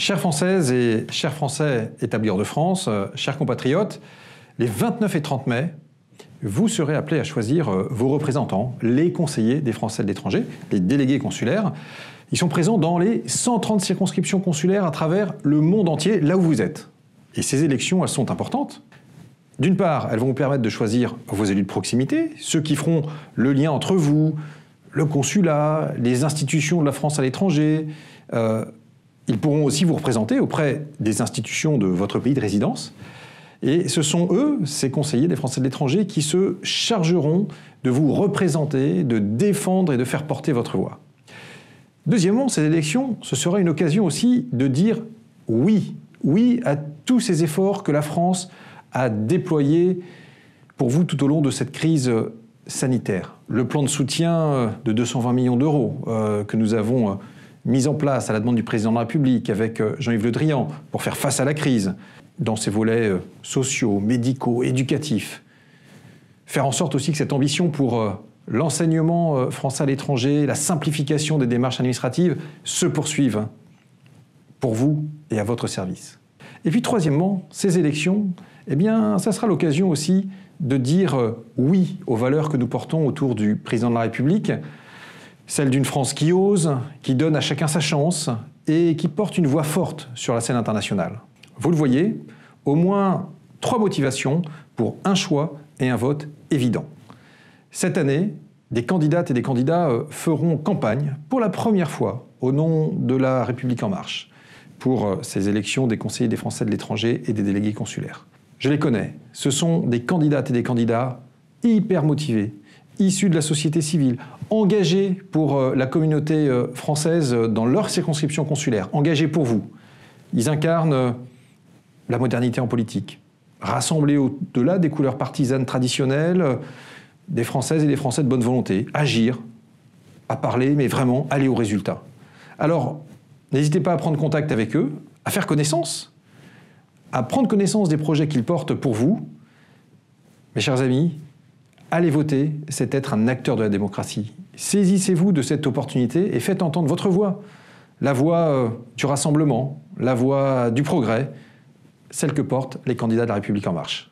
Chères Françaises et chers Français établis hors de France, chers compatriotes, les 29 et 30 mai, vous serez appelés à choisir vos représentants, les conseillers des Français de l'étranger, les délégués consulaires. Ils sont présents dans les 130 circonscriptions consulaires à travers le monde entier, là où vous êtes. Et ces élections, elles sont importantes. D'une part, elles vont vous permettre de choisir vos élus de proximité, ceux qui feront le lien entre vous, le consulat, les institutions de la France à l'étranger. Ils pourront aussi vous représenter auprès des institutions de votre pays de résidence. Et ce sont eux, ces conseillers des Français de l'étranger, qui se chargeront de vous représenter, de défendre et de faire porter votre voix. Deuxièmement, ces élections, ce sera une occasion aussi de dire oui, oui à tous ces efforts que la France a déployés pour vous tout au long de cette crise sanitaire. Le plan de soutien de 220 millions d'euros que nous avons mis en place à la demande du président de la République avec Jean-Yves Le Drian pour faire face à la crise, dans ses volets sociaux, médicaux, éducatifs. Faire en sorte aussi que cette ambition pour l'enseignement français à l'étranger, la simplification des démarches administratives se poursuive pour vous et à votre service. Et puis troisièmement, ces élections, eh bien, ça sera l'occasion aussi de dire oui aux valeurs que nous portons autour du président de la République, celle d'une France qui ose, qui donne à chacun sa chance et qui porte une voix forte sur la scène internationale. Vous le voyez, au moins 3 motivations pour un choix et un vote évident. Cette année, des candidates et des candidats feront campagne pour la première fois au nom de la République En Marche pour ces élections des conseillers des Français de l'étranger et des délégués consulaires. Je les connais, ce sont des candidates et des candidats hyper motivés, issus de la société civile, engagés pour la communauté française dans leur circonscription consulaire, engagés pour vous. Ils incarnent la modernité en politique, rassemblés au-delà des couleurs partisanes traditionnelles, des Françaises et des Français de bonne volonté, agir, pas parler, mais vraiment aller au résultat. Alors, n'hésitez pas à prendre contact avec eux, à faire connaissance, à prendre connaissance des projets qu'ils portent pour vous. Mes chers amis, allez voter, c'est être un acteur de la démocratie. Saisissez-vous de cette opportunité et faites entendre votre voix. La voix du rassemblement, la voix du progrès, celle que portent les candidats de la République En Marche.